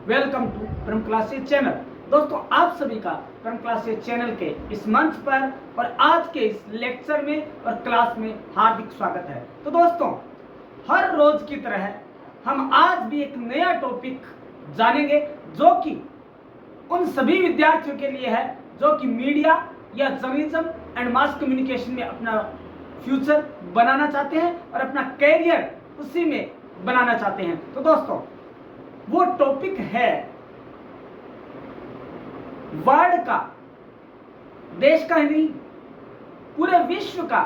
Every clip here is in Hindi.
वेलकम टू परम क्लासेस चैनल। दोस्तों, आप सभी का परम क्लासेस चैनल के इस मंच पर और आज के इस लेक्चर में और क्लास में हार्दिक स्वागत है। तो दोस्तों, हर रोज की तरह हम आज भी एक नया टॉपिक जानेंगे जो कि उन सभी विद्यार्थियों के लिए है जो कि मीडिया या जर्नलिज्म एंड मास कम्युनिकेशन में अपना फ्यूचर बनाना चाहते हैं और अपना कैरियर उसी में बनाना चाहते हैं। तो दोस्तों, वो टॉपिक है वर्ल्ड का, देश का ही नहीं पूरे विश्व का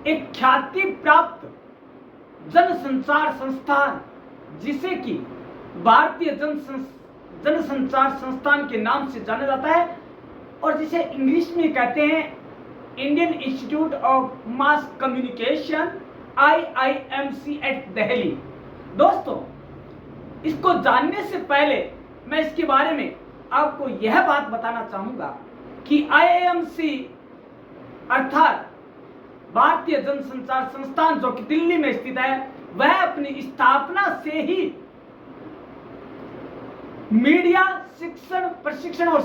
एक ख्याति प्राप्त जनसंचार संस्थान जिसे कि भारतीय जनसंचार संस्थान के नाम से जाना जाता है और जिसे इंग्लिश में कहते हैं Indian Institute of Mass Communication IIMC at Delhi. दोस्तों, इसको जानने से पहले मैं इसके बारे में आपको यह बात बताना चाहूंगा कि IIMC अर्थात भारतीय जनसंचार संस्थान जो कि दिल्ली में स्थित है, वह अपनी स्थापना से ही मीडिया शिक्षण, प्रशिक्षण और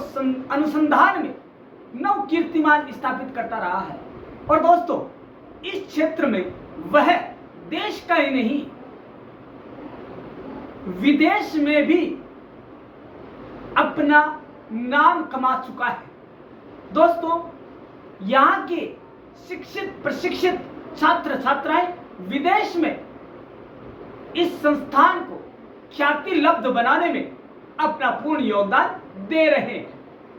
अनुसंधान में नव कीर्तिमान स्थापित करता रहा है। और दोस्तों, इस क्षेत्र में वह देश का ही नहीं विदेश में भी अपना नाम कमा चुका है। दोस्तों, यहाँ के शिक्षित प्रशिक्षित छात्र छात्राएं विदेश में इस संस्थान को ख्याति लब्ध बनाने में अपना पूर्ण योगदान दे रहे हैं।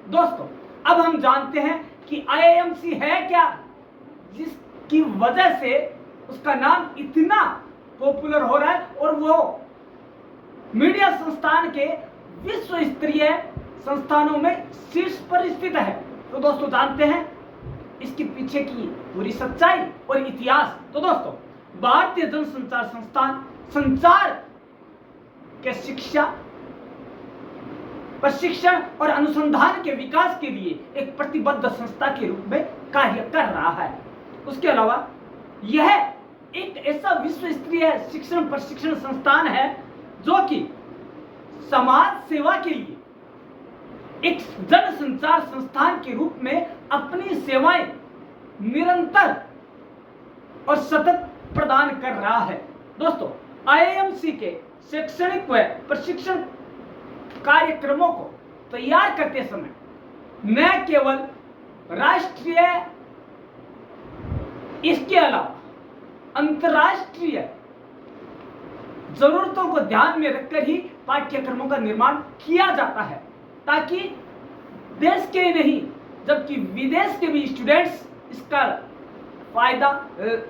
दोस्तों, अब हम जानते हैं कि IIMC है क्या, जिसकी वजह से उसका नाम इतना पॉपुलर हो रहा है और वो मीडिया संस्थान के विश्व स्तरीय संस्थानों में शीर्ष पर स्थित है। तो दोस्तों, जानते हैं इसके पीछे की पूरी सच्चाई और इतिहास। तो दोस्तों, भारतीय जनसंचार संस्थान संचार के शिक्षा, प्रशिक्षण और अनुसंधान के विकास के लिए एक प्रतिबद्ध संस्था के रूप में कार्य कर रहा है। उसके अलावा यह एक ऐसा विश्व स्तरीय शिक्षण प्रशिक्षण संस्थान है जो कि समाज सेवा के लिए एक जनसंचार संस्थान के रूप में अपनी सेवाएं निरंतर और सतत प्रदान कर रहा है। दोस्तों, IIMC के शैक्षणिक व प्रशिक्षण कार्यक्रमों को तैयार करते समय न केवल राष्ट्रीय, इसके अलावा अंतर्राष्ट्रीय जरूरतों को ध्यान में रखकर ही पाठ्यक्रमों का निर्माण किया जाता है ताकि देश के नहीं जबकि विदेश के भी स्टूडेंट्स इसका फायदा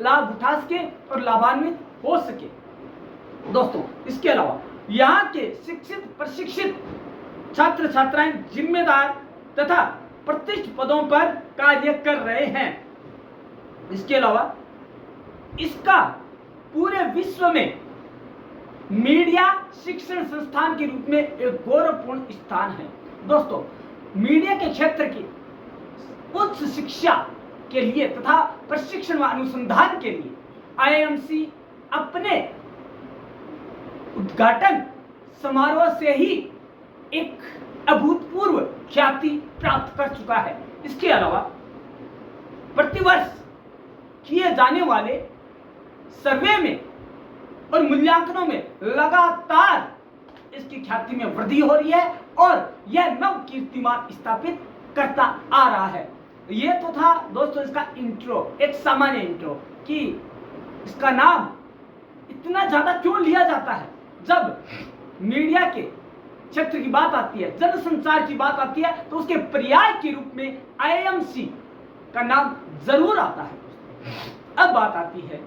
लाभ उठा सके और लाभान्वित हो सके। दोस्तों, इसके अलावा यहाँ के शिक्षित प्रशिक्षित छात्र छात्राएं जिम्मेदार तथा प्रतिष्ठित पदों पर कार्य कर रहे हैं। इसके अलावा इसका पूरे विश्व में मीडिया शिक्षण संस्थान के रूप में एक गौरवपूर्ण स्थान है। दोस्तों, मीडिया के क्षेत्र की उच्च शिक्षा के लिए तथा प्रशिक्षण व अनुसंधान के लिए IIMC अपने उद्घाटन समारोह से ही एक अभूतपूर्व ख्याति प्राप्त कर चुका है। इसके अलावा प्रतिवर्ष किए जाने वाले सर्वे में और मूल्यांकनों में लगातार इसकी ख्याति में वृद्धि हो रही है और यह नव कीर्तिमान स्थापित करता आ रहा है। ये तो था दोस्तों इसका इंट्रो, एक सामान्य इंट्रो कि इसका नाम इतना ज्यादा क्यों लिया जाता है। जब मीडिया के क्षेत्र की बात आती है, जनसंचार की बात आती है, तो उसके पर्याय के रूप में IIMC का नाम जरूर आता है। अब बात आती है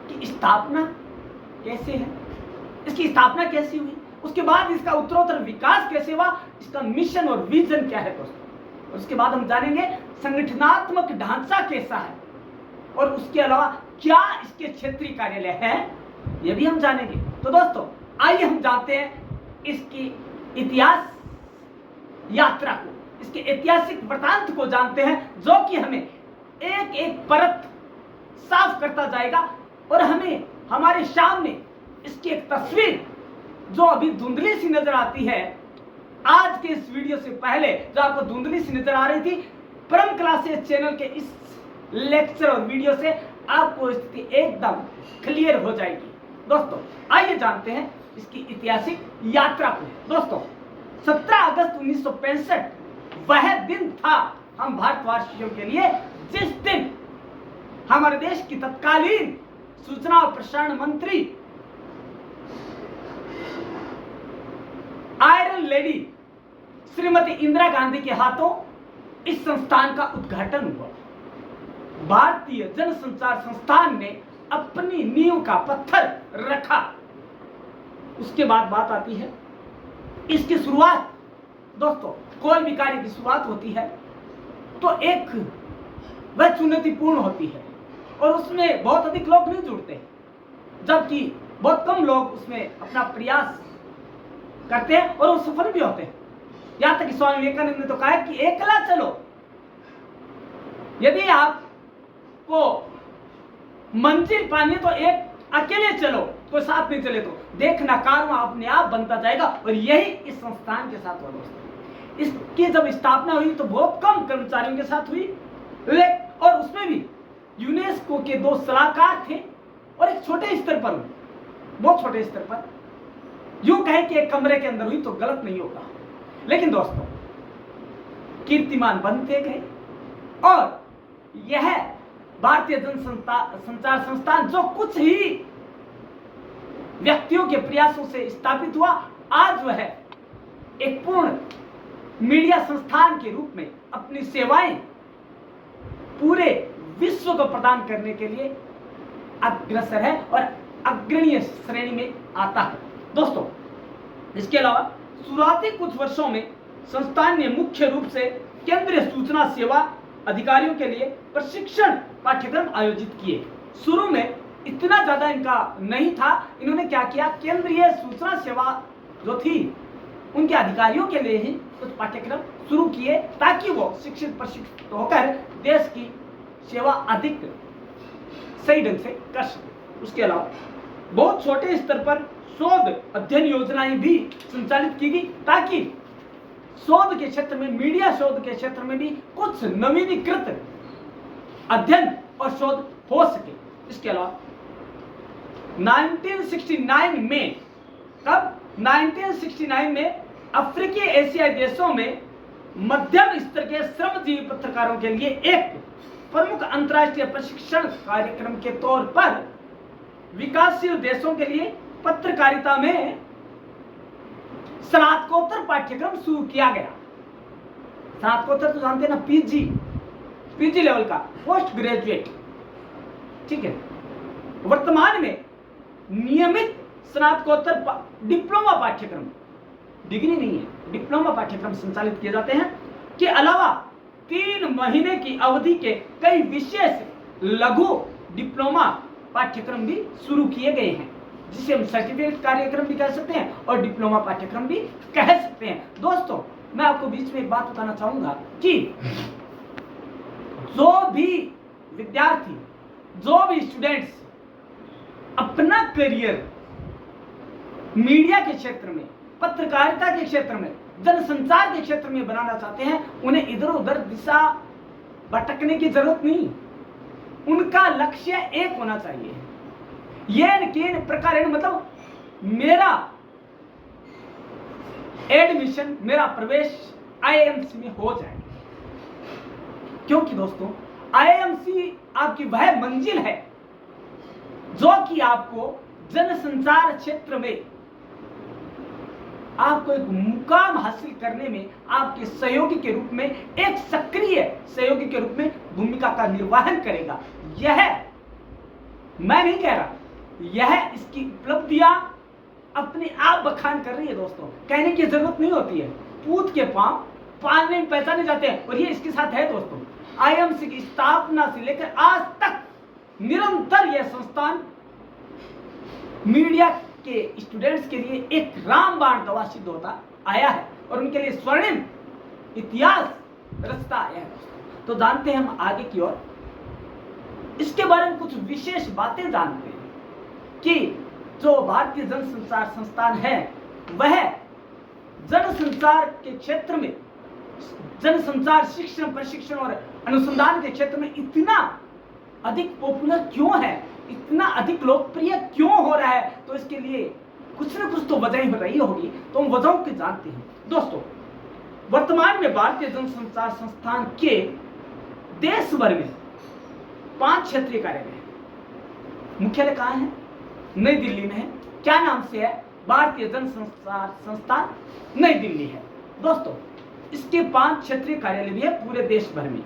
कि स्थापना कैसे है, इसकी स्थापना कैसी हुई, उसके बाद इसका उत्तरोत्तर विकास कैसे हुआ, इसका मिशन और विजन क्या है दोस्तों। उसके बाद हम जानेंगे संगठनात्मक ढांचा कैसा है और उसके अलावा क्या इसके क्षेत्रीय कार्यालय है, यह भी हम जानेंगे। तो दोस्तों, आइए हम जानते हैं इसकी इतिहास यात्रा को, इसके ऐतिहासिक वृतांत को जानते हैं जो कि हमें एक एक परत साफ करता जाएगा और हमें हमारे सामने इसकी एक तस्वीर जो अभी धुंधली सी नजर आती है, आज के इस वीडियो से पहले जो आपको धुंधली सी नजर आ रही थी, परम क्लासेस चैनल के इस लेक्चर और वीडियो से आपको स्थिति एकदम क्लियर हो जाएगी। दोस्तों आइए जानते हैं इसकी ऐतिहासिक यात्रा को। दोस्तों 17 अगस्त 1965 वह दिन था हम भारतवासियों के लिए जिस दिन हमारे देश की तत्कालीन सूचना और प्रसारण मंत्री आयरन लेडी श्रीमती इंदिरा गांधी के हाथों इस संस्थान का उद्घाटन हुआ। भारतीय जनसंचार संस्थान ने अपनी नींव का पत्थर रखा। उसके बाद बात आती है इसकी शुरुआत। दोस्तों कोई भी कार्य की शुरुआत होती है तो एक वह चुनौतीपूर्ण होती है और उसमें बहुत अधिक लोग नहीं जुड़ते, जबकि बहुत कम लोग उसमें अपना प्रयास करते हैं और वो सफल भी होते हैं। यहां तक कि स्वामी विवेकानंद ने तो कहा कि एकला चलो, यदि आपको मंजिल पानी है तो एक अकेले चलो, कोई साथ नहीं चले तो देखना कारवां अपने आप बनता जाएगा। और यही इस संस्थान के साथ हुआ। दोस्तों इसकी जब स्थापना हुई तो बहुत कम कर्मचारियों के साथ हुई, और उसमें भी यूनेस्को के 2 सलाहकार थे और एक छोटे स्तर पर, बहुत छोटे स्तर पर, यूं कहें कि एक कमरे के अंदर हुई तो गलत नहीं होगा। लेकिन दोस्तों कीर्तिमान बनते गए और यह भारतीय जनसंचार संस्थान जो कुछ ही व्यक्तियों के प्रयासों से स्थापित हुआ, आज वह एक पूर्ण मीडिया संस्थान के रूप में अपनी सेवाएं पूरे विश्व को प्रदान करने के लिए अग्रसर है और अग्रणीय श्रेणी में आता है। दोस्तों इसके अलावा शुरुआती कुछ वर्षों में संस्थान ने मुख्य रूप से केंद्रीय सूचना सेवा अधिकारियों के लिए प्रशिक्षण पाठ्यक्रम आयोजित किए। शुरू में इतना ज्यादा इनका नहीं था। इन्होंने क्या किया, केंद्रीय सूचना सेवा जो थी उनके अधिकारियों के लिए ही कुछ पाठ्यक्रम शुरू किए ताकि वो शिक्षित प्रशिक्षित होकर देश की सेवा अधिक सही ढंग से कर सके। उसके अलावा बहुत छोटे स्तर पर शोध अध्ययन योजनाएं भी संचालित की गई ताकि शोध के क्षेत्र में, मीडिया शोध के क्षेत्र में भी कुछ नवीनीकृत अध्ययन और शोध हो सके। इसके अलावा 1969 में, कब 1969 में अफ्रीकी एशियाई देशों में मध्यम स्तर के श्रमजीवी पत्रकारों के लिए एक प्रमुख अंतर्राष्ट्रीय प्रशिक्षण कार्यक्रम के तौर पर विकासशील देशों के लिए पत्रकारिता में स्नातकोत्तर पाठ्यक्रम शुरू किया गया। स्नातकोत्तर तो जानते हैं ना, पीजी लेवल का, पोस्ट ग्रेजुएट, ठीक है। वर्तमान में नियमित स्नातकोत्तर डिप्लोमा पाठ्यक्रम, डिग्री नहीं है, डिप्लोमा पाठ्यक्रम संचालित किए जाते हैं के अलावा 3 महीने की अवधि के कई विशेष लघु डिप्लोमा पाठ्यक्रम भी शुरू किए गए हैं, जिसे हम सर्टिफिकेट कार्यक्रम भी कह सकते हैं और डिप्लोमा पाठ्यक्रम भी कह सकते हैं। दोस्तों मैं आपको बीच में एक बात बताना चाहूंगा कि जो भी विद्यार्थी, जो भी स्टूडेंट्स अपना करियर मीडिया के क्षेत्र में, पत्रकारिता के क्षेत्र में, जनसंचार के क्षेत्र में बनाना चाहते हैं, उन्हें इधर उधर दिशा भटकने की जरूरत नहीं। उनका लक्ष्य एक होना चाहिए, ये प्रकार, मतलब मेरा एडमिशन, मेरा प्रवेश आईआईएमसी में हो जाए। क्योंकि दोस्तों आईआईएमसी आपकी वह मंजिल है जो कि आपको जनसंचार क्षेत्र में आपको एक मुकाम हासिल करने में आपके सहयोगी के रूप में, एक सक्रिय सहयोगी के रूप में भूमिका का निर्वहन करेगा। यह मैं नहीं कह रहा, यह इसकी उपलब्धियां अपने आप बखान कर रही है। दोस्तों कहने की जरूरत नहीं होती है, पूत के पांव पालने में पहचाने जाते हैं, और ये इसके साथ है। दोस्तों आईएमसी की स्थापना से लेकर आज तक निरंतर यह संस्थान मीडिया के स्टूडेंट्स के लिए एक रामबाण गवाह सिद्ध होता आया है और उनके लिए स्वर्णिम इतिहास रचता आया है। तो जानते हैं हम आगे की ओर, इसके बारे में कुछ विशेष बातें जानते हैं कि जो भारतीय जनसंचार संस्थान है वह जनसंचार के क्षेत्र में, जनसंचार, शिक्षण, प्रशिक्षण और अनुसंधान के क्षेत्र में इतना अधिक पॉपुलर क्यों है, इतना अधिक लोकप्रिय क्यों हो रहा है? तो इसके लिए कुछ न कुछ तो वजह रही होगी। तो हम वजहों को जानते हैं। दोस्तों, वर्तमान में भारतीय जनसंचार संस्थान के देश भर में 5 क्षेत्रीय कार्यालय हैं। मुख्यालय कहाँ है? नई दिल्ली में है। क्या नाम से है? भारतीय जनसंचार संस्थान नई दिल्ली है। दोस्तों, इसके 5 क्षेत्रीय कार्यालय भी है पूरे देश भर में।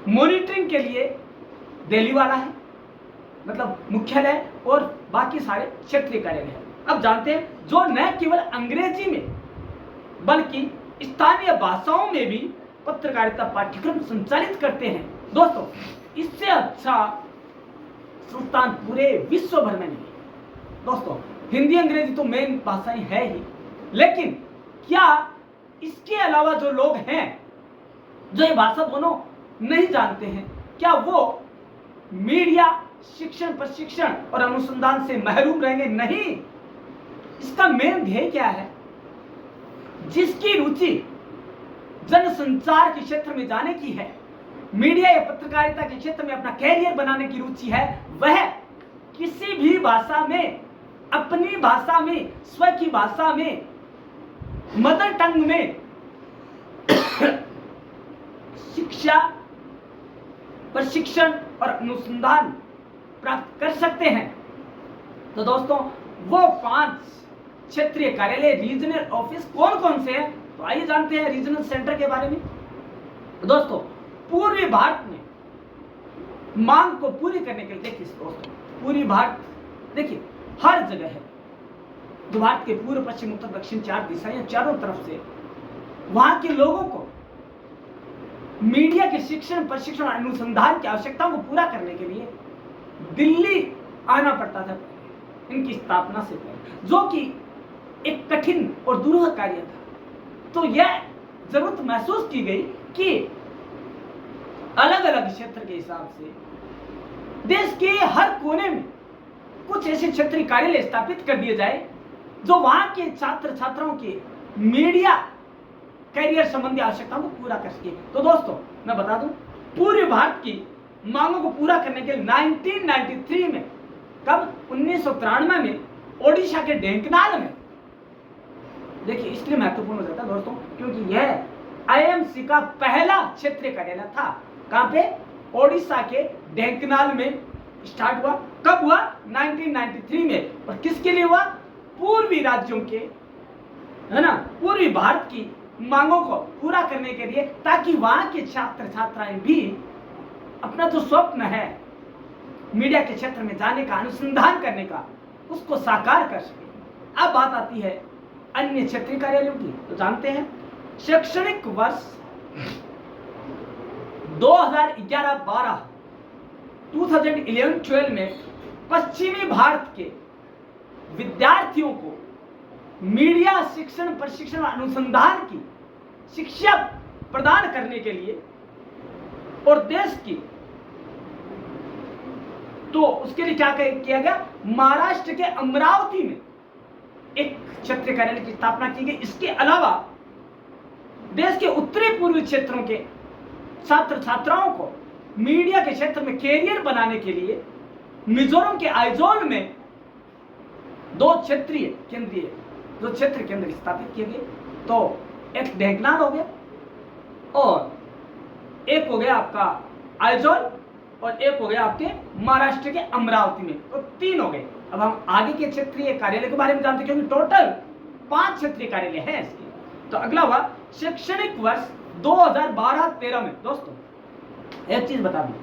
मॉनिटरिंग के लिए दिल्ली वाला है, मतलब मुख्यालय, और बाकी सारे क्षेत्रीय कार्यालय है। अब जानते हैं, जो न केवल अंग्रेजी में बल्कि स्थानीय भाषाओं में भी पत्रकारिता पाठ्यक्रम संचालित करते हैं। दोस्तों, इससे अच्छा संस्थान पूरे विश्व भर में नहीं है। दोस्तों, हिंदी अंग्रेजी तो मेन भाषाएं है ही, लेकिन क्या इसके अलावा जो लोग हैं जो ये भाषा दोनों नहीं जानते हैं, क्या वो मीडिया, शिक्षण, प्रशिक्षण और अनुसंधान से महरूम रहेंगे? नहीं। इसका मेन ध्येय क्या है? जिसकी रुचि जनसंचार के क्षेत्र में जाने की है, मीडिया या पत्रकारिता के क्षेत्र में अपना कैरियर बनाने की रुचि है, वह किसी भी भाषा में, अपनी भाषा में, स्व की भाषा में, मदर टंग में शिक्षा, प्रशिक्षण और अनुसंधान प्राप्त कर सकते हैं। तो दोस्तों, वो 5 क्षेत्रीय कार्यालय, रीजनल ऑफिस कौन कौन से हैं? तो आइए जानते हैं रीजनल सेंटर के बारे में। दोस्तों, पूर्वी भारत में मांग को पूरी करने के लिए, देखिए दोस्तों, पूर्वी भारत देखिए हर जगह है। जो भारत के पूर्व, पश्चिम, उत्तर, दक्षिण 4 दिशाएं, चारों तरफ से वहां के लोगों को मीडिया के शिक्षण, प्रशिक्षण और अनुसंधान की आवश्यकताओं को पूरा करने के लिए दिल्ली आना पड़ता था इनकी स्थापना से पहले, जो कि एक कठिन और दुरूह कार्य था। तो यह जरूरत महसूस की गई कि अलग अलग क्षेत्र के हिसाब से देश के हर कोने में कुछ ऐसे क्षेत्रीय कार्यालय स्थापित कर दिए जाए जो वहां के छात्र छात्राओं के मीडिया कैरियर संबंधी आवश्यकताओं को पूरा कर सके। तो दोस्तों, मैं बता दूं, पूर्वी भारत की मांगों को पूरा करने के लिए 1993 में, कब? 1993 में ओडिशा के ढेंकनाल में, देखिए इसलिए महत्वपूर्ण हो जाता है दोस्तों, क्योंकि यह आईएमसी का पहला क्षेत्रीय कार्यालय था। कहां पे? ओडिशा के ढेंकनाल में स्टार्ट हुआ। कब हुआ? 1993 में। और किसके लिए हुआ? पूर्वी राज्यों के, है ना, पूर्वी भारत की मांगों को पूरा करने के लिए, ताकि वहां के छात्र छात्राएं भी अपना जो स्वप्न है मीडिया के क्षेत्र में जाने का, अनुसंधान करने का, उसको साकार कर सके। अब बात आती है अन्य क्षेत्रीय कार्यालयों की। तो जानते हैं, शैक्षणिक वर्ष 2011-12, 2011-12 में पश्चिमी भारत के विद्यार्थियों को मीडिया, शिक्षण, प्रशिक्षण और अनुसंधान की शिक्षा प्रदान करने के लिए और देश की, तो उसके लिए क्या किया गया? महाराष्ट्र के अमरावती में एक क्षेत्रीय कार्यालय की स्थापना की गई। इसके अलावा देश के उत्तरी पूर्वी क्षेत्रों के छात्र छात्राओं को मीडिया के क्षेत्र में कैरियर बनाने के लिए मिजोरम के आइजोल में 2 क्षेत्रीय केंद्रीय, जो क्षेत्र केंद्र स्थापित किए गए। तो एक ढेंकनाल हो गया और एक हो गया आपका आइजोल और एक हो गया आपके महाराष्ट्र के अमरावती में। तो 3 हो गए। अब हम आगे के क्षेत्रीय कार्यालय के बारे में जानते हैं, क्योंकि टोटल 5 क्षेत्रीय कार्यालय है इसके। तो अगला हुआ शैक्षणिक वर्ष 2012-13 में। दोस्तों, एक चीज बता दूं,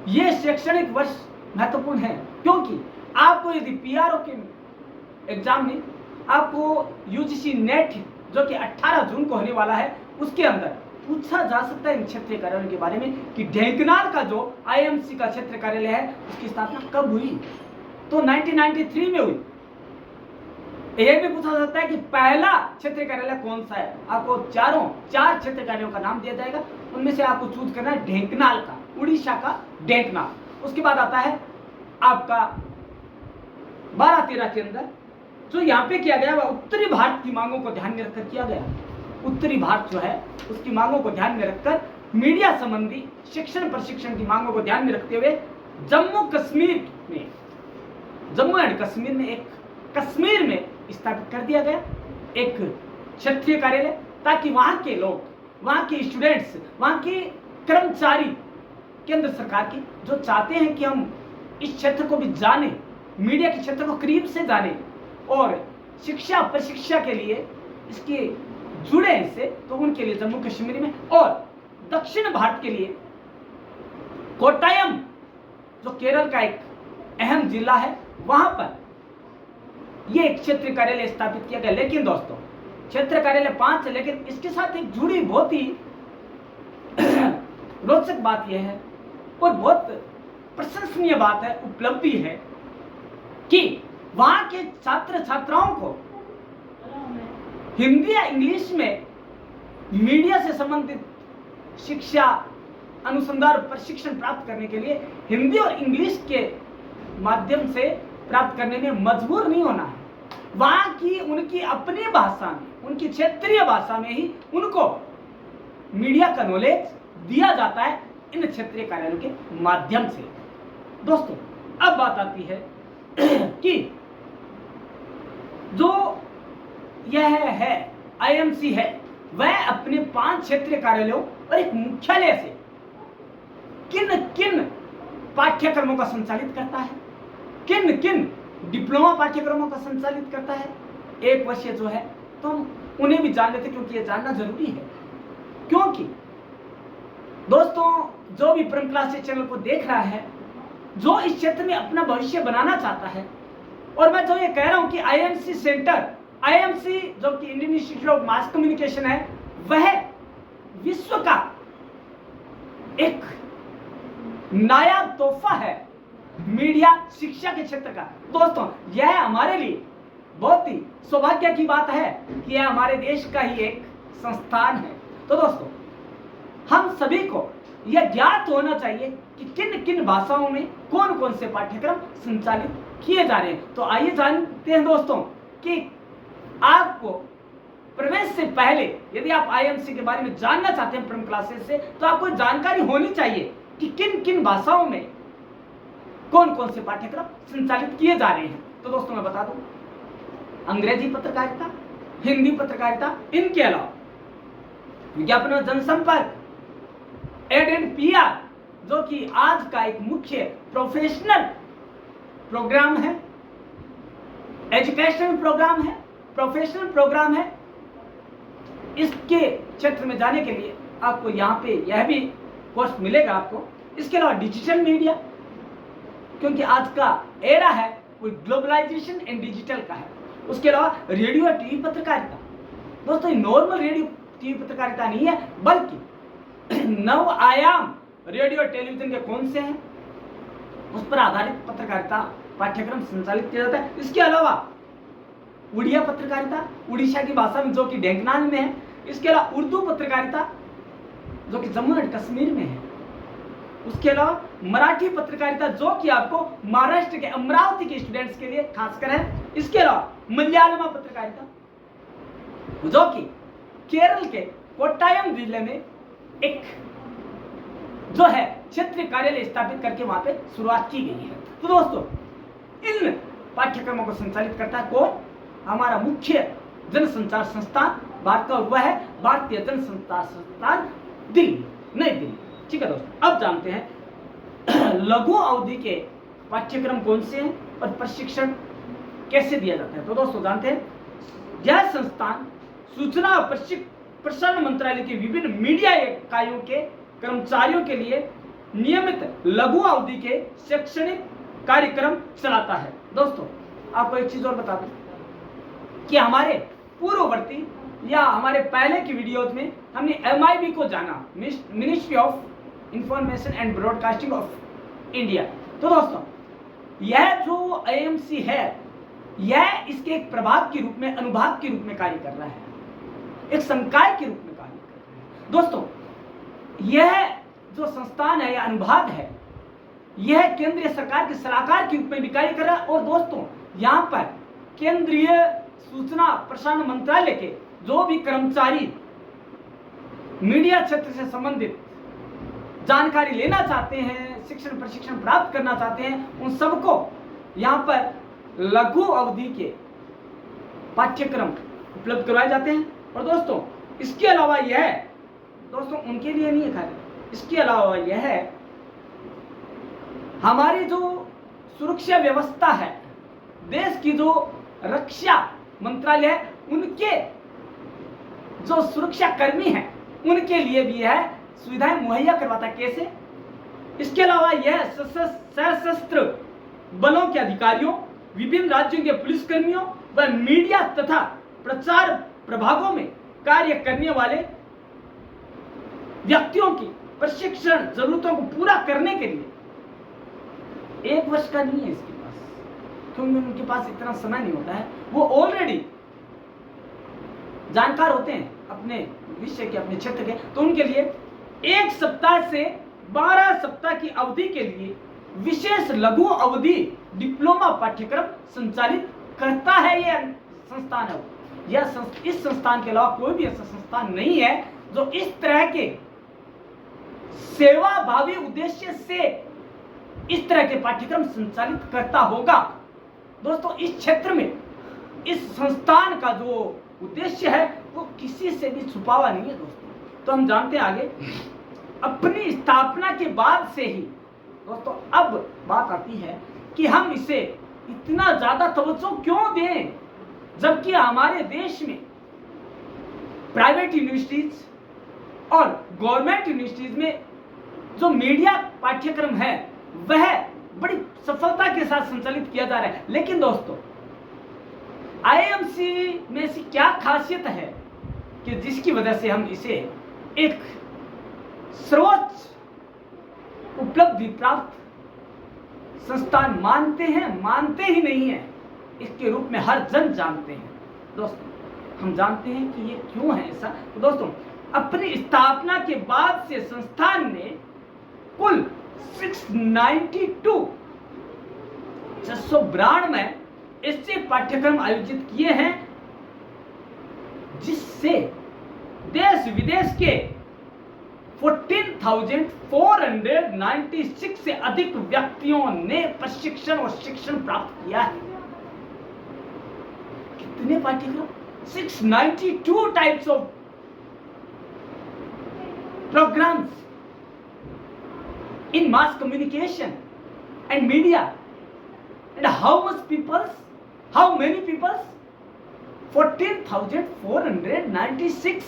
ये शैक्षणिक वर्ष महत्वपूर्ण है, क्योंकि आपको यदि पीआरओ के एग्जाम में आपको यूजीसी नेट, जो कि 18 जून को होने वाला है, उसके अंदर पूछा जा सकता है इन क्षेत्रीय कार्यालय के बारे में कि ढेंकनाल का जो आईएमसी का क्षेत्रीय कार्यालय है, उसकी स्थापना कब हुई? तो 1993 में हुई। यह भी पूछा जा सकता है कि पहला क्षेत्रीय कार्यालय कौन सा है। आपको 4 क्षेत्रीय कार्यालयों का नाम दिया जाएगा, उनमें से आपको चूज करना है ढेंकनाल का, उड़ीसा का ढेंकनाल। उसके बाद आता है आपका 12-13 के अंदर जो यहाँ पे किया गया वह उत्तरी भारत की मांगों को ध्यान में रखकर किया गया। उत्तरी भारत जो है उसकी मांगों को ध्यान में रखकर मीडिया संबंधी शिक्षण प्रशिक्षण की मांगों को ध्यान में रखते हुए जम्मू एंड कश्मीर में एक कश्मीर में स्थापित कर दिया गया एक क्षेत्रीय कार्यालय, ताकि वहां के लोग, वहां के स्टूडेंट्स, वहां के कर्मचारी केंद्र सरकार की जो चाहते हैं कि हम इस क्षेत्र को भी जाने, मीडिया के क्षेत्र को करीब से जाने और शिक्षा प्रशिक्षा के लिए इसके जुड़े इससे, तो उनके लिए जम्मू कश्मीर में, और दक्षिण भारत के लिए कोट्टायम जो केरल का एक अहम जिला है वहां पर यह एक क्षेत्रीय कार्यालय स्थापित किया गया। लेकिन दोस्तों क्षेत्र कार्यालय 5 है, लेकिन इसके साथ एक जुड़ी बहुत ही रोचक बात यह है और बहुत प्रशंसनीय बात है, उपलब्धि है कि वहां के छात्र छात्राओं को हिंदी या इंग्लिश में मीडिया से संबंधित शिक्षा अनुसंधान और प्रशिक्षण प्राप्त करने के लिए हिंदी और इंग्लिश के माध्यम से प्राप्त करने में मजबूर नहीं होना है। वहां की उनकी अपनी भाषा में, उनकी क्षेत्रीय भाषा में ही उनको मीडिया का नॉलेज दिया जाता है इन क्षेत्रीय कार्यालयों के माध्यम से। दोस्तों अब बात आती है कि जो यह है आईएमसी है वह अपने 5 क्षेत्रीय कार्यालयों और एक मुख्यालय से किन किन पाठ्यक्रमों का संचालित करता है, किन किन डिप्लोमा पाठ्यक्रमों का संचालित करता है, 1 वर्षीय जो है, तो हम उन्हें भी जान लेते हैं क्योंकि यह जानना जरूरी है। क्योंकि दोस्तों जो भी परम क्लासेस चैनल को देख रहा है, जो इस क्षेत्र में अपना भविष्य बनाना चाहता है, और मैं जो ये कह रहा हूं कि आईएमसी सेंटर, आईएमसी जो कि Indian Institute of Mass communication है, वह विश्व का एक नायाब तोहफा है मीडिया शिक्षा के क्षेत्र का। दोस्तों यह हमारे लिए बहुत ही सौभाग्य की बात है कि यह हमारे देश का ही एक संस्थान है। तो दोस्तों हम सभी को यह ज्ञात होना चाहिए कि किन किन भाषाओं में कौन कौन से पाठ्यक्रम संचालित किए जा रहे हैं। तो आइए जानते हैं दोस्तों कि आपको प्रवेश से पहले यदि आप आईएमसी के बारे में जानना चाहते हैं परम क्लासेस से, तो आपको जानकारी होनी चाहिए कि किन किन भाषाओं में कौन कौन से पाठ्यक्रम संचालित किए जा रहे हैं। तो दोस्तों मैं बता दूं, अंग्रेजी पत्रकारिता, हिंदी पत्रकारिता, इनके अलावा विज्ञापन और जनसंपर्क, एड एंड पीआर जो कि आज का एक मुख्य प्रोफेशनल प्रोग्राम है, एजुकेशनल प्रोग्राम है, प्रोफेशनल प्रोग्राम है। इसके क्षेत्र में जाने के लिए आपको यहाँ पे यह भी कोर्स मिलेगा आपको। इसके अलावा डिजिटल मीडिया, क्योंकि आज का एरा है वो ग्लोबलाइजेशन एंड डिजिटल का है। उसके अलावा रेडियो और टीवी पत्रकारिता। दोस्तों नॉर्मल रेडियो टीवी पत्रकारिता नहीं है, बल्कि नव आयाम रेडियो टेलीविजन के कौन से हैं उस पर आधारित पत्रकारिता पाठ्यक्रम संचालित किया जाता है। इसके अलावा उड़िया पत्रकारिता, उड़ीसा की भाषा में जो कि ढेंकनाल में है। इसके अलावा उर्दू पत्रकारिता जो कि जम्मू एंड कश्मीर में है। उसके अलावा मराठी पत्रकारिता जो कि आपको महाराष्ट्र के अमरावती के स्टूडेंट्स के लिए खासकर है। इसके अलावा मलयालम पत्रकारिता जो कि केरल के कोट्टायम जिले में एक जो है क्षेत्रीय कार्यालय स्थापित करके वहां पे शुरुआत की गई है। तो दोस्तों इन पाठ्यक्रमों को संचालित करता है कौन? हमारा मुख्य जनसंचार संस्थान भारत का, वह है भारतीय जनसंचार संस्थान दिल्ली, नई दिल्ली। ठीक है दोस्तों, अब जानते हैं लघु अवधि के पाठ्यक्रम कौन से हैं और प्रशिक्षण कैसे दिया जाता है। तो दोस्तों जानते हैं यह संस्थान सूचना और प्रसारण मंत्रालय के विभिन्न मीडिया इकाइयों के कर्मचारियों के लिए नियमित लघु अवधि के शैक्षणिक कार्यक्रम चलाता है। दोस्तों आपको एक चीज और बता दूं कि हमारे पूर्ववर्ती या हमारे पहले की वीडियोज में हमने MIB को जाना, ministry of information and broadcasting of India. तो दोस्तों यह जो IMC है यह इसके एक प्रभाग के रूप में, अनुभाग के रूप में कार्य कर रहा है, एक संकाय के रूप में कार्य कर रहा है। दोस्तों यह जो संस्थान है, यह अनुभाग है, यह केंद्रीय सरकार के सलाहकार के रूप में भी कार्य कर रहा है। और दोस्तों यहाँ पर केंद्रीय सूचना प्रसारण मंत्रालय के जो भी कर्मचारी मीडिया क्षेत्र से संबंधित जानकारी लेना चाहते हैं, शिक्षण प्रशिक्षण प्राप्त करना चाहते हैं, उन सबको यहाँ पर लघु अवधि के पाठ्यक्रम उपलब्ध करवाए जाते हैं। और दोस्तों इसके अलावा यह दोस्तों उनके लिए नहीं है खाली, इसके अलावा यह है हमारी जो सुरक्षा व्यवस्था है, देश की जो रक्षा मंत्रालय है, उनके जो सुरक्षा कर्मी हैं उनके लिए भी यह सुविधाएं मुहैया करवाता है। कैसे? इसके अलावा यह सशस्त्र बलों के अधिकारियों, विभिन्न राज्यों के पुलिसकर्मियों व मीडिया तथा प्रचार प्रभागों में कार्य करने वाले व्यक्तियों की प्रशिक्षण जरूरतों को पूरा करने के लिए 1 वर्ष का नहीं है इसके पास, क्योंकि उनके पास इतना समय नहीं होता है। वो ऑलरेडी जानकार होते हैं अपने विषय के, अपने क्षेत्र के, तो उनके लिए 1 सप्ताह से 12 सप्ताह की अवधि के लिए विशेष लघु अवधि डिप्लोमा पाठ्यक्रम संचालित करता है यह संस्थान है। इस संस्थान के अलावा कोई भी ऐसा संस्थान नहीं है जो इस तरह के सेवा भावी उद्देश्य से इस तरह के पाठ्यक्रम संचालित करता होगा। दोस्तों इस क्षेत्र में इस संस्थान का जो उद्देश्य है वो किसी से भी छुपा हुआ नहीं है दोस्तों। तो हम जानते हैं आगे, अपनी स्थापना के बाद से ही दोस्तों अब बात आती है कि हम इसे इतना ज्यादा तवज्जो क्यों दें, जबकि हमारे देश में प्राइवेट यूनिवर्सिटीज और गवर्नमेंट यूनिवर्सिटीज में जो मीडिया पाठ्यक्रम है वह बड़ी सफलता के साथ संचालित किया जा रहा है। लेकिन दोस्तों आईएमसी में ऐसी क्या खासियत है कि जिसकी वजह से हम इसे एक सर्वोच्च उपलब्धि प्राप्त संस्थान मानते ही नहीं है, इसके रूप में हर जन जानते हैं। दोस्तों हम जानते हैं कि ये क्यों है ऐसा। तो दोस्तों अपनी स्थापना के बाद से संस्थान ने कुल 692 ऐसे पाठ्यक्रम आयोजित किए हैं जिससे देश विदेश के 14,496 से अधिक व्यक्तियों ने प्रशिक्षण और शिक्षण प्राप्त किया है। कितने पाठ्यक्रम? 692 types of programs in mass communication and media. And how many people? 14,496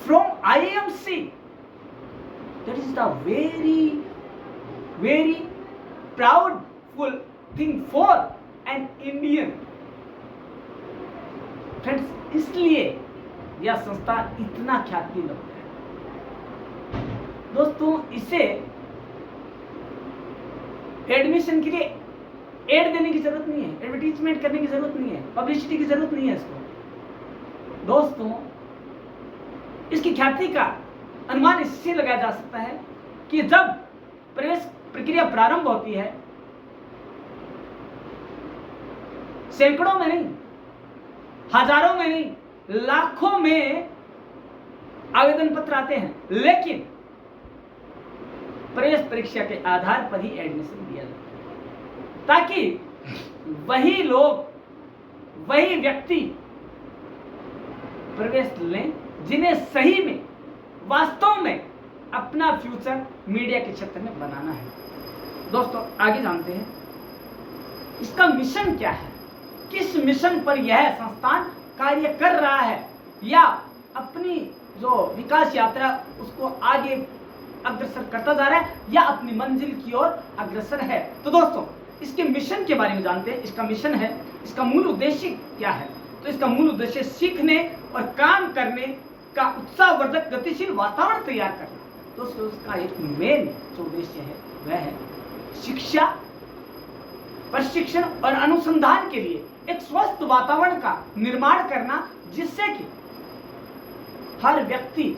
from IMC. That is the very proudful thing for an Indian. Friends, इसलिए यह संस्था इतना ख्याति लगता है। दोस्तों इसे एडमिशन के लिए एड देने की जरूरत नहीं है, एडवर्टीजमेंट करने की जरूरत नहीं है, पब्लिसिटी की जरूरत नहीं है इसको। दोस्तों इसकी ख्याति का अनुमान इससे लगाया जा सकता है कि जब प्रवेश प्रक्रिया प्रारंभ होती है, सैकड़ों में नहीं, हजारों में नहीं, लाखों में आवेदन पत्र आते हैं, लेकिन प्रवेश परीक्षा के आधार पर ही एडमिशन दिया जाता है, ताकि वही लोग, वही व्यक्ति प्रवेश लें जिन्हें सही में, वास्तव में अपना फ्यूचर मीडिया के क्षेत्र में बनाना है। दोस्तों आगे जानते हैं इसका मिशन क्या है, किस मिशन पर यह संस्थान कार्य कर रहा है, या अपनी जो विकास यात्रा उसको आगे अग्रसर करता जा रहा है, या अपनी मंजिल की ओर अग्रसर है। तो दोस्तों इसके मिशन के बारे में जानते हैं। इसका मिशन है, इसका मूल उद्देश्य क्या है? तो इसका मूल उद्देश्य सीखने और काम करने का उत्साहवर्धक गतिशील वातावरण तैयार करना। दोस्तों उसका एक मेन जो उद्देश्य है वह है शिक्षा, प्रशिक्षण और अनुसंधान के लिए एक स्वस्थ वातावरण का निर्माण करना, जिससे कि हर व्यक्ति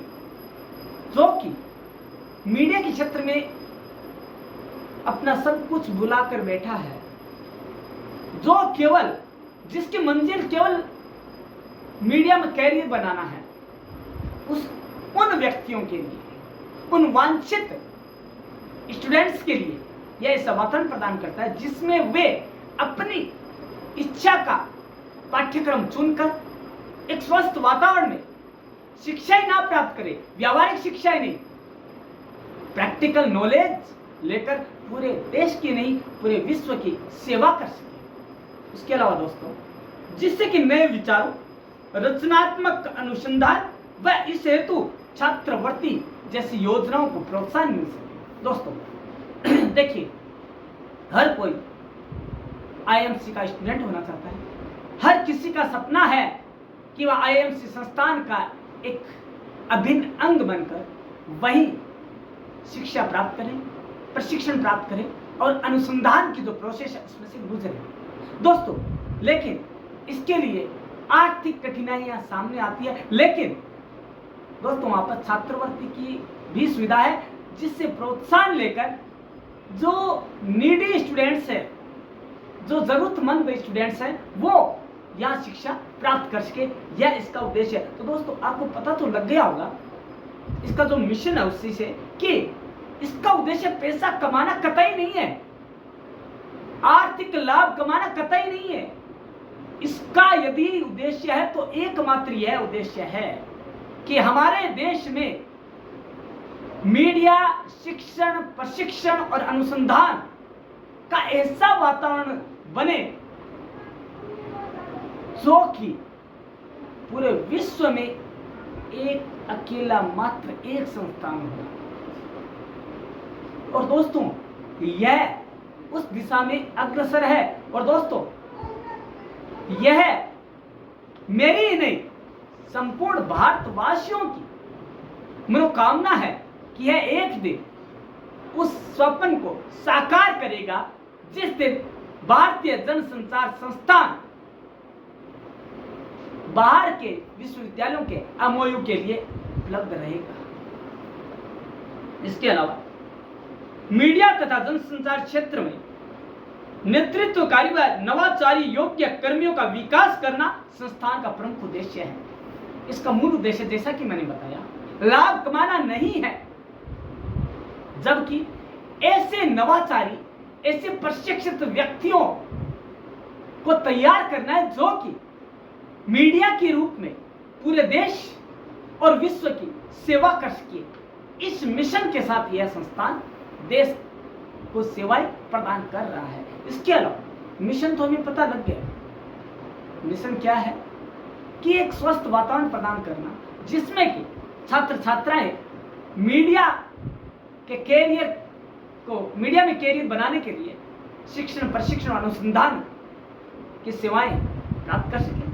जो कि मीडिया के क्षेत्र में अपना सब कुछ भुलाकर बैठा है, जो केवल जिसकी मंजिल केवल मीडिया में कैरियर बनाना है, उन व्यक्तियों के लिए, उन वांछित स्टूडेंट्स के लिए यह ऐसा वातावरण प्रदान करता है जिसमें वे अपनी इच्छा का पाठ्यक्रम चुनकर एक स्वस्थ वातावरण में शिक्षाएं ना प्राप्त करें, व्यावहारिक शिक्षाएं नहीं, प्रैक्टिकल नॉलेज लेकर पूरे देश की नहीं पूरे विश्व की सेवा कर सके। उसके अलावा दोस्तों, जिससे कि नए विचारों, रचनात्मक अनुसंधान व इस हेतु छात्रवृत्ति जैसी योजनाओं को प्रोत्साहन मिल सके। दोस्तों देखिए, हर कोई आईएमसी का स्टूडेंट होना चाहता है, हर किसी का सपना है कि वह आईएमसी संस्थान का एक अभिन्न अंग बनकर वही शिक्षा प्राप्त करें, प्रशिक्षण प्राप्त करें और अनुसंधान की जो प्रोसेस है उसमें से गुजरे। दोस्तों लेकिन इसके लिए आर्थिक कठिनाइयां सामने आती है, लेकिन दोस्तों वहां पर छात्रवृत्ति की भी सुविधा है जिससे प्रोत्साहन लेकर जो नीडी स्टूडेंट्स हैं, जो जरूरतमंद स्टूडेंट्स हैं, वो यहाँ शिक्षा प्राप्त कर सके। यह इसका उद्देश्य है। तो दोस्तों आपको पता तो लग गया होगा इसका जो मिशन है उसी से कि इसका उद्देश्य पैसा कमाना कतई नहीं है, आर्थिक लाभ कमाना कतई नहीं है। इसका यदि उद्देश्य है तो एकमात्र यह उद्देश्य है कि हमारे देश में मीडिया, शिक्षण, प्रशिक्षण और अनुसंधान का ऐसा वातावरण बने जो कि पूरे विश्व में एक अकेला मात्र एक संस्थान हो। और दोस्तों यह उस दिशा में अग्रसर है। और दोस्तों यह मेरी ही नहीं संपूर्ण भारतवासियों की मनोकामना है कि यह एक दिन उस स्वप्न को साकार करेगा जिस दिन भारतीय जनसंचार संस्थान बाहर के विश्वविद्यालयों के एमओयू के लिए उपलब्ध रहेगा। इसके अलावा मीडिया तथा जनसंचार क्षेत्र में नेतृत्वकारी व नवाचारी योग्य कर्मियों का विकास करना संस्थान का प्रमुख उद्देश्य है। इसका मूल उद्देश्य जैसा कि मैंने बताया लाभ कमाना नहीं है, जबकि ऐसे नवाचारी, ऐसे प्रशिक्षित व्यक्तियों को तैयार करना है जो कि मीडिया के रूप में पूरे देश और विश्व की सेवा कर सके। इस मिशन के साथ यह संस्थान देश को सेवाएं प्रदान कर रहा है। इसके अलावा मिशन तो हमें पता लग गया, मिशन क्या है कि एक स्वस्थ वातावरण प्रदान करना जिसमें कि छात्र छात्राएं मीडिया के कैरियर को, मीडिया में कैरियर बनाने के लिए शिक्षण, प्रशिक्षण और अनुसंधान की सेवाएं प्राप्त कर सके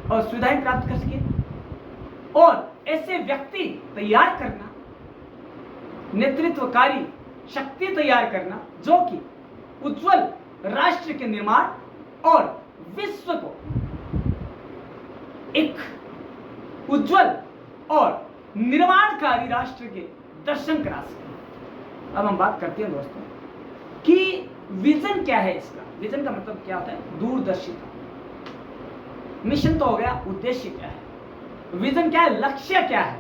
और सुविधाएं प्राप्त कर सके और ऐसे व्यक्ति तैयार करना, नेतृत्वकारी शक्ति तैयार करना जो कि उज्जवल राष्ट्र के निर्माण और विश्व को एक उज्जवल और निर्माणकारी राष्ट्र के दर्शन करा सके। अब हम बात करते हैं दोस्तों कि विजन क्या है। इसका विजन का मतलब क्या होता है? दूरदर्शिता। मिशन तो हो गया, उद्देश्य क्या है, विजन क्या है, लक्ष्य क्या है।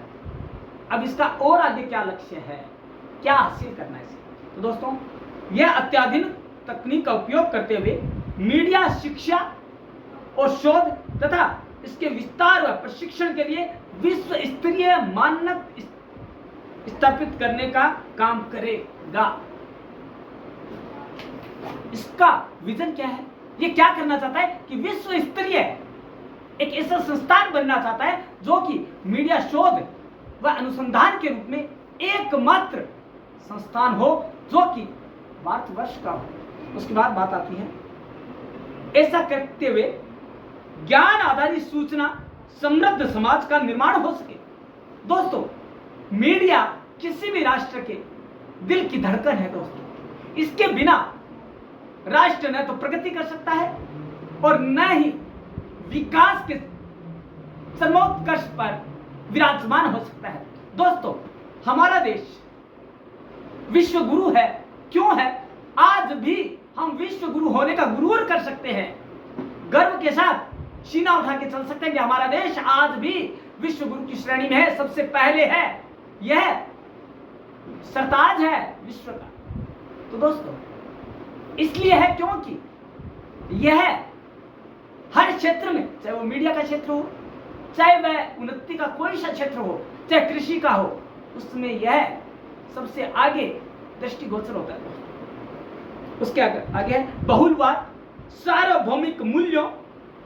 अब इसका और आगे क्या लक्ष्य है, क्या हासिल करना है इसे। तो दोस्तों यह अत्याधुनिक तकनीक का उपयोग करते हुए मीडिया, शिक्षा और शोध तथा इसके विस्तार व प्रशिक्षण के लिए विश्व स्तरीय मानक स्थापित करने का काम करेगा। इसका विजन क्या है? ये क्या करना चाहता है कि विश्व स्तरीय एक ऐसा संस्थान बनना चाहता है जो कि मीडिया, शोध व अनुसंधान के रूप में एकमात्र संस्थान हो जो कि भारतवर्ष का हो। उसके बाद बात आती है ऐसा करते हुए ज्ञान आधारित सूचना समृद्ध समाज का निर्माण हो सके। दोस्तों मीडिया किसी भी राष्ट्र के दिल की धड़कन है दोस्तों। इसके बिना राष्ट्र न तो प्रगति कर सकता है और न ही विकास के सर्वोत्कर्ष पर विराजमान हो सकता है। दोस्तों हमारा देश विश्व गुरु है। क्यों है? आज भी हम विश्व गुरु होने का गुरूर कर सकते हैं, गर्व के साथ सीना उठा के चल सकते हैं कि हमारा देश आज भी विश्व गुरु की श्रेणी में है, सबसे पहले है, यह सरताज है विश्व का। तो दोस्तों इसलिए है क्योंकि यह हर क्षेत्र में, चाहे वो मीडिया का क्षेत्र हो, चाहे वह उन्नति का कोई सा क्षेत्र हो, चाहे कृषि का हो, उसमें यह सबसे आगे दृष्टिगोचर होता है। उसके आगे है बहुलवाद, सार्वभौमिक मूल्यों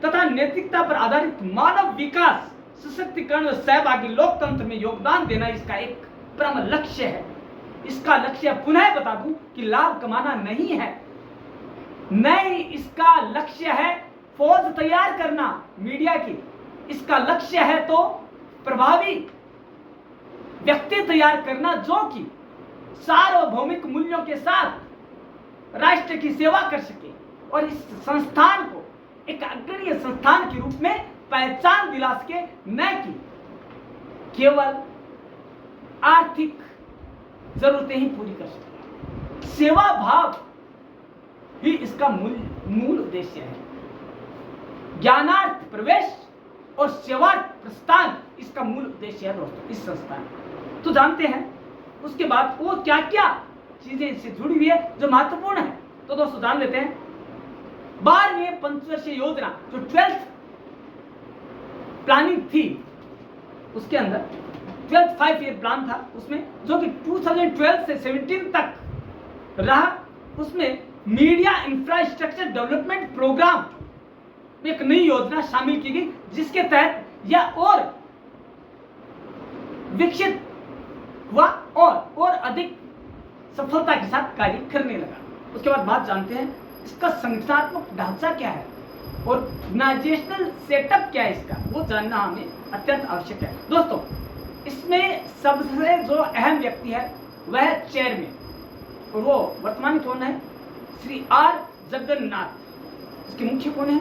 तथा नैतिकता पर आधारित मानव विकास, सशक्तिकरण और सहभागी लोकतंत्र में योगदान देना इसका एक परम लक्ष्य है। इसका लक्ष्य पुनः बता दूं कि लाभ कमाना नहीं है, नहीं, इसका लक्ष्य है फौज तैयार करना मीडिया की, इसका लक्ष्य है तो प्रभावी व्यक्ति तैयार करना जो कि सार्वभौमिक मूल्यों के साथ राष्ट्र की सेवा कर सके और इस संस्थान को एक अग्रणीय संस्थान के रूप में पहचान दिला सके, न कि केवल आर्थिक जरूरतें ही पूरी कर सके। सेवा भाव ही इसका मूल उद्देश्य है। ज्ञानार्थ प्रवेश और सेवार्थ प्रस्थान इसका मूल उद्देश्य है दोस्तों इस संस्थान। तो जानते हैं उसके बाद वो क्या क्या चीजें इससे जुड़ी हुई है जो महत्वपूर्ण है। तो दोस्तों जान लेते हैं 12वें पंचवर्षीय योजना जो 12th प्लानिंग थी, उसके अंदर 12th 5-year प्लान था उसमें, जो कि 2012 से 17 तक रहा। उसमें मीडिया इंफ्रास्ट्रक्चर डेवलपमेंट प्रोग्राम में एक नई योजना शामिल की गई, जिसके तहत यह और विकसित हुआ और अधिक सफलता के साथ कार्य करने लगा। उसके बाद बात जानते हैं इसका संगठनात्मक ढांचा क्या है और ऑर्गेनाइजेशनल सेटअप क्या है इसका, वो जानना हमें अत्यंत आवश्यक है। दोस्तों इसमें सबसे जो अहम व्यक्ति है वह है चेयरमैन, और वो वर्तमान में कौन है, श्री आर जगन्नाथ। इसके मुख्य कौन है,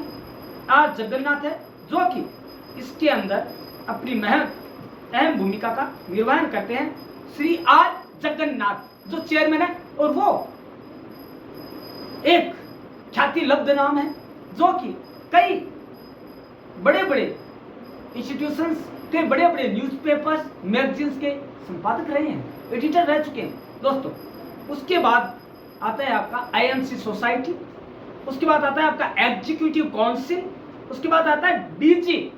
आर जगन्नाथ है, जो कि इसके अंदर अपनी अहम भूमिका का निर्वहन करते हैं श्री आर जगन्नाथ जो चेयरमैन है। और वो एक ख्याति लब्ध नाम है जो कि कई बड़े बड़े इंस्टीट्यूशंस के, बड़े बड़े न्यूज़पेपर्स मैगजीन्स के संपादक रहे हैं, एडिटर रह चुके हैं दोस्तों। उसके बाद आता है आपका आईएमसी सोसाइटी, उसके बाद आता है आपका एग्जीक्यूटिव काउंसिल, उसके बाद आता है DG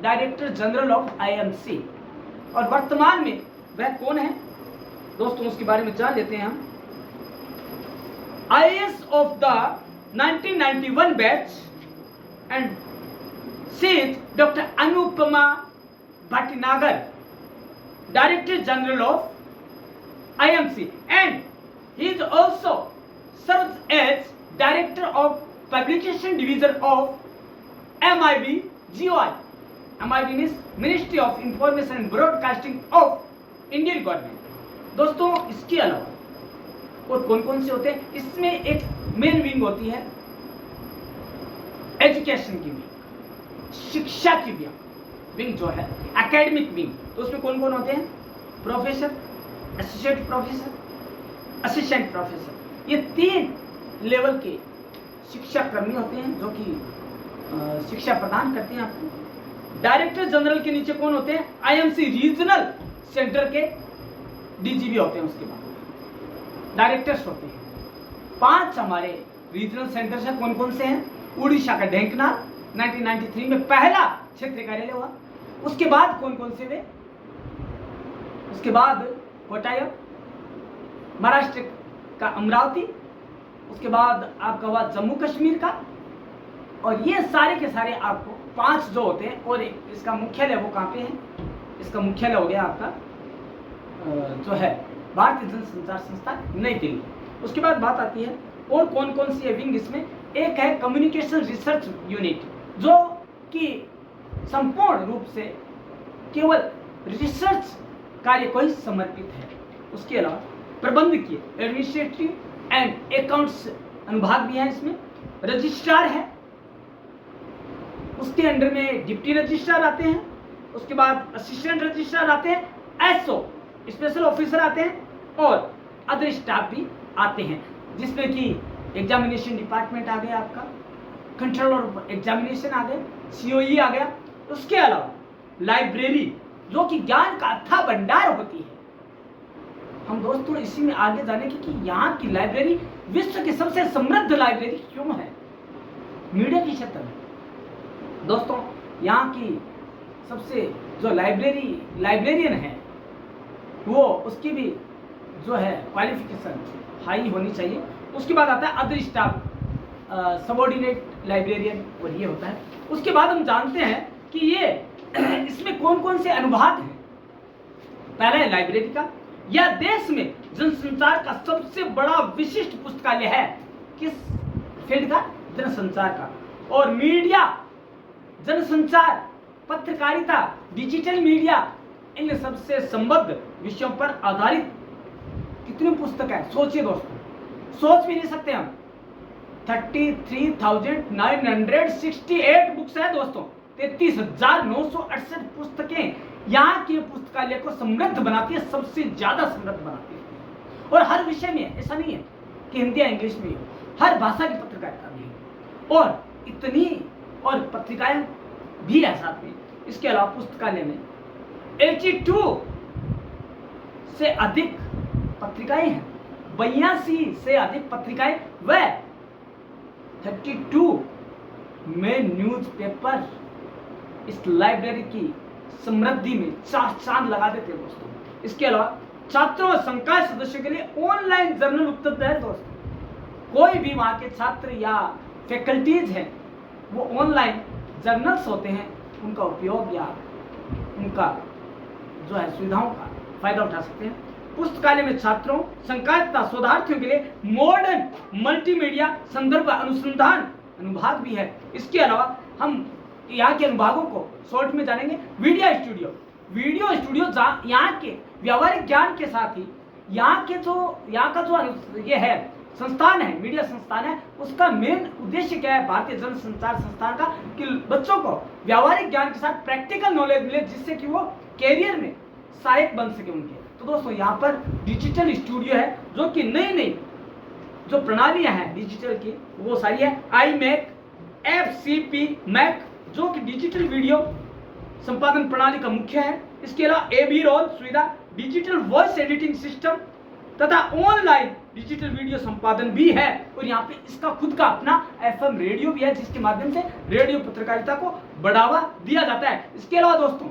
director general of IMC. और वर्तमान में वह कौन है दोस्तों, उसके बारे में जान लेते हैं हम। IAS of the 1991 batch and says doctor Anupama Bhatnagar, director general of IMC, and he is also serves as director of publication division of MIB GOI. MIB means Ministry of Information and Broadcasting of Indian Government. दोस्तों इसके अलावा और कौन कौन से होते हैं, इसमें एक मेन विंग होती है एजुकेशन की विंग, शिक्षा की विंग जो है एकेडमिक विंग। तो उसमें कौन कौन होते हैं, professor, associate professor, assistant professor, ये 3 लेवल के शिक्षा कर्मी होते हैं जो कि शिक्षा प्रदान करते हैं आपको। डायरेक्टर जनरल के नीचे कौन होते हैं, आईएमसी रीजनल सेंटर के डीजीपी होते हैं। उसके बाद डायरेक्टर्स होते हैं 5 हमारे रीजनल सेंटर से कौन कौन से हैं, उड़ीसा का ढेंकनाल 1993 में पहला क्षेत्रीय कार्यालय हुआ। उसके बाद कौन कौन से वे, उसके बाद कोटायम, महाराष्ट्र का अमरावती, उसके बाद आपका हुआ जम्मू कश्मीर का। और ये सारे के सारे आपको 5 जो होते हैं, और इसका मुख्यालय वो कहाँ पे है, इसका मुख्यालय हो गया आपका जो है भारतीय जनसंचार संस्थान नई दिल्ली। उसके बाद बात आती है और कौन कौन सी है विंग इसमें, एक है कम्युनिकेशन रिसर्च यूनिट जो कि संपूर्ण रूप से केवल रिसर्च कार्य को ही समर्पित है। उसके अलावा प्रबंधकीय एडमिनिस्ट्रेटिव एंड अकाउंट्स अनुभाग भी है, इसमें रजिस्ट्रार है, उसके अंडर में डिप्टी रजिस्ट्रार आते हैं, उसके बाद असिस्टेंट रजिस्ट्रार आते हैं, एसओ स्पेशल ऑफिसर आते हैं, और अदर स्टाफ भी आते हैं, जिसमें कि एग्जामिनेशन डिपार्टमेंट आ गया आपका, कंट्रोल ऑफ एग्जामिनेशन आ गए, COE आ गया। उसके अलावा लाइब्रेरी जो कि ज्ञान का अथाह भंडार होती है। हम दोस्तों इसी में आगे जानेंगे कि यहाँ की लाइब्रेरी विश्व की सबसे समृद्ध लाइब्रेरी क्यों है मीडिया के क्षेत्र में। दोस्तों यहाँ की सबसे जो लाइब्रेरियन है वो उसकी भी जो है क्वालिफिकेशन हाई होनी चाहिए। उसके बाद आता है अदर स्टाफ सबॉर्डिनेट लाइब्रेरियन, और ये होता है। उसके बाद हम जानते हैं कि ये इसमें कौन कौन से अनुभाग हैं। पहला है लाइब्रेरी का, यह देश में जनसंचार का सबसे बड़ा विशिष्ट पुस्तकालय है। किस फील्ड का? जनसंचार का। और मीडिया, जनसंचार, पत्रकारिता, डिजिटल मीडिया, इन सबसे संबद्ध विषयों पर आधारित कितनी पुस्तक है सोचिए दोस्तों, सोच भी नहीं सकते हम। 33,968 बुक्स है दोस्तों, 33,968 पुस्तकें यहाँ के पुस्तकालय को समृद्ध बनाती है, सबसे ज्यादा समृद्ध बनाती है। और हर विषय में, ऐसा नहीं है कि हिंदी या इंग्लिश में हो, हर भाषा की पत्रकारिता भी है और इतनी और पत्रिकाएं भी है साथ में। इसके अलावा पुस्तकालय में 82 से अधिक पत्रिकाएं हैं, 82 से अधिक पत्रिकाएं व 32 में न्यूज़पेपर इस लाइब्रेरी की समृद्धि में चांद लगा देते हैं दोस्तों। इसके अलावा छात्रों और संकाय सदस्यों के लिए ऑनलाइन जर्नल उपलब्ध है दोस्तों। कोई भी वहां के छात्र या फैकल्टीज हैं वो ऑनलाइन जर्नल्स होते हैं, उनका उपयोग या उनका जो है सुविधाओं का फायदा उठा सकते हैं। पुस्तकालय में छात्रों, संकाय तथा शोधार्थियों के लिए मॉडर्न मल्टीमीडिया संदर्भ अनुसंधान अनुभाग भी है। इसके अलावा हम यहाँ के अनुभागों को शॉर्ट में जानेंगे। वीडियो स्टूडियो यहाँ के व्यावहारिक ज्ञान के साथ ही यहाँ का जो ये है संस्थान है, मीडिया संस्थान है, उसका मेन उद्देश्य क्या है भारतीय जनसंचार संस्थान का, कि बच्चों को व्यावहारिक ज्ञान के साथ प्रैक्टिकल नॉलेज मिले, जिससे कि वो कैरियर में सहायक बन सके उनके। तो दोस्तों यहाँ पर डिजिटल स्टूडियो है, जो कि नई जो प्रणालियां हैं डिजिटल की वो सारी है। iMac, FCP Mac जो कि डिजिटल वीडियो संपादन प्रणाली का मुख्य है। इसके अलावा AB रोल सुविधा, डिजिटल वॉइस एडिटिंग सिस्टम तथा ऑनलाइन डिजिटल वीडियो संपादन भी है। और यहाँ पे इसका खुद का अपना FM रेडियो भी है, जिसके माध्यम से रेडियो पत्रकारिता को बढ़ावा दिया जाता है। इसके अलावा दोस्तों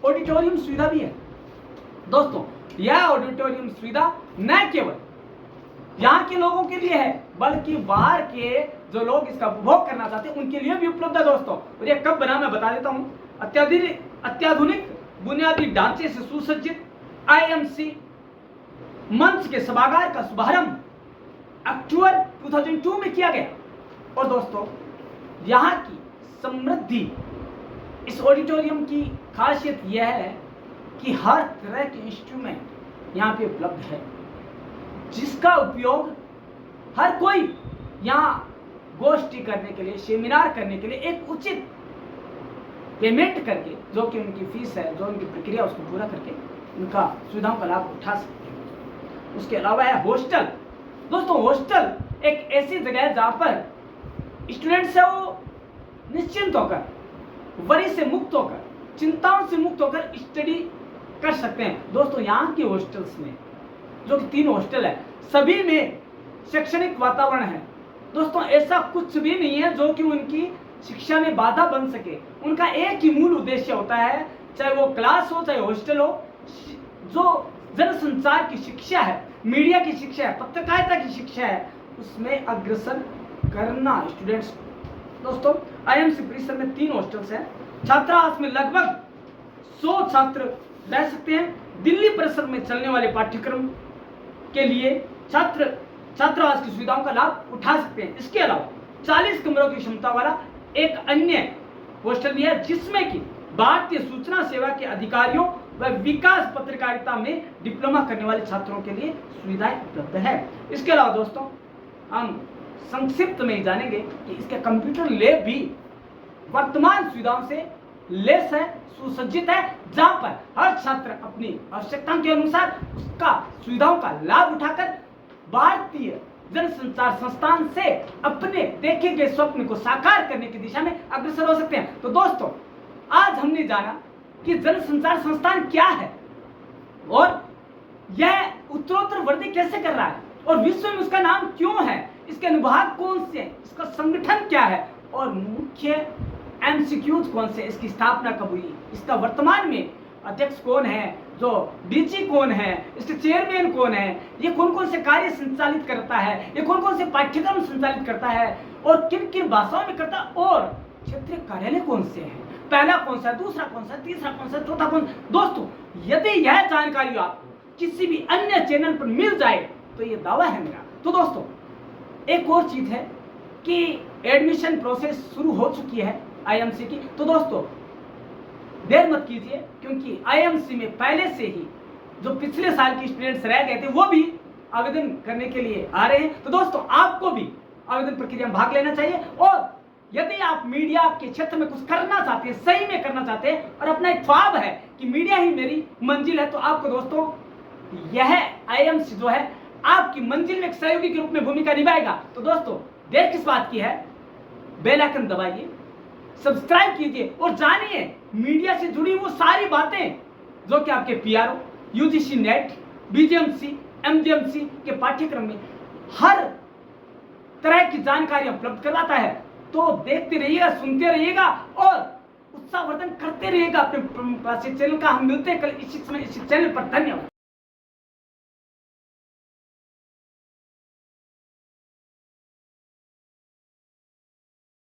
ऑडिटोरियम सुविधा भी है। दोस्तों यह ऑडिटोरियम सुविधा न केवल यहाँ के लोगों के लिए है, बल्कि बाहर के जो लोग इसका उपभोग करना चाहते हैं उनके लिए भी उपलब्ध है दोस्तों। और ये कब बना मैं बता देता हूँ। अत्याधुनिक बुनियादी ढांचे से सुसज्जित IMC मंच के सभागार का शुभारंभ अक्टूबर 2002 में किया गया। और दोस्तों यहाँ की समृद्धि, इस ऑडिटोरियम की खासियत यह है कि हर तरह के इंस्ट्रूमेंट यहाँ पे उपलब्ध है, जिसका उपयोग हर कोई यहाँ गोष्ठी करने के लिए, सेमिनार करने के लिए एक उचित पेमेंट करके, जो कि उनकी फीस है, जो उनकी प्रक्रिया उसको पूरा करके उनका सुविधाओं का लाभ उठा सकते हैं। उसके अलावा है हॉस्टल। दोस्तों हॉस्टल एक ऐसी जगह है जहाँ पर स्टूडेंट्स है वो निश्चिंत होकर, वरी से मुक्त होकर, चिंताओं से मुक्त होकर स्टडी कर सकते हैं। दोस्तों यहाँ के हॉस्टल्स में जो कि 3 हॉस्टल है, सभी में शैक्षणिक वातावरण है। दोस्तों ऐसा कुछ भी नहीं है जो कि उनकी शिक्षा में बाधा बन सके। उनका एक ही मूल उद्देश्य होता है, चाहे वो क्लास हो चाहे हॉस्टल हो, जो जनसंचार की शिक्षा है, मीडिया की शिक्षा है, पत्रकारिता की शिक्षा है, उसमें अग्रसर करना स्टूडेंट्स। दोस्तों IMC परिसर में 3 हॉस्टल्स हैं। छात्रावास में लगभग 100 छात्र रह सकते हैं। दिल्ली परिसर में चलने वाले पाठ्यक्रम के लिए छात्रावास की सुविधाओं का लाभ उठा सकते हैं। इसके अलावा 40 कमरों की क्षमता वाला एक अन्य हॉस्टल भी है, जिसमें कि भारतीय सूचना सेवा के अधिकारियों व विकास पत्रकारिता में डिप्लोमा करने वाले छात्रों के लिए सुविधाएं उपलब्ध है। इसके अलावा दोस्तों हम संक्षिप्त में जानेंगे कि इसका कंप्यूटर लैब भी वर्तमान सुविधाओं से लेस है, सुसज्जित है, जहां पर हर छात्र अपनी आवश्यकता के अनुसार उसका सुविधाओं का लाभ उठाकर भारतीय जनसंचार संस्थान से अपने देखे गए स्वप्न को साकार करने की दिशा में अग्रसर हो सकते हैं। तो दोस्तों, आज हमने जाना कि जनसंचार संस्थान क्या है और यह उत्तरोत्तर वृद्धि कैसे कर रहा है और विश्व में उसका नाम क्यों है, इसके अनुभाग कौन से हैं, इसका संगठन क्या है और मुख्य एमसीक्यूज कौन से, इसकी स्थापना कब हुई, इसका वर्तमान में अध्यक्ष कौन है, जो डीजी कौन है, इसके चेयरमैन कौन है, ये कौन कौन से कार्य संचालित करता है, ये कौन कौन से पाठ्यक्रम संचालित करता है और किन किन भाषाओं में करता है और क्षेत्रीय कार्यालय कौन से हैं, पहला कौन सा, दूसरा कौन सा, तीसरा कौन सा, चौथा कौन सा। दोस्तों, यदि यह जानकारी आपको किसी भी अन्य चैनल पर मिल जाए तो ये दावा है मेरा। तो दोस्तों, एक और चीज है कि एडमिशन प्रोसेस शुरू हो चुकी है आईएमसी की। तो दोस्तों, देर मत कीजिए, क्योंकि आईएमसी में पहले से ही जो पिछले साल के स्टूडेंट्स रह गए थे वो भी आवेदन करने के लिए आ रहे हैं। तो दोस्तों, आपको भी आवेदन प्रक्रिया में भाग लेना चाहिए और यदि आप मीडिया के क्षेत्र में कुछ करना चाहते हैं, सही में करना चाहते हैं और अपना एक ख्वाब है कि मीडिया ही मेरी मंजिल है, तो आपको दोस्तों यह आईएमसी जो है आपकी मंजिल में एक सहयोगी के रूप में भूमिका निभाएगा। तो दोस्तों, देर किस बात की है, बेल आइकन दबाइए, सब्सक्राइब कीजिए और जानिए मीडिया से जुड़ी वो सारी बातें जो कि आपके PRO, UGC net, BGMC, MGMC के पाठ्यक्रम में हर तरह की जानकारी उपलब्ध करवाता है। तो देखते रहिएगा, सुनते रहिएगा और उत्साहवर्धन करते रहिएगा अपने चैनल का। हम मिलते हैं कल इसी समय इसी चैनल पर। धन्यवाद।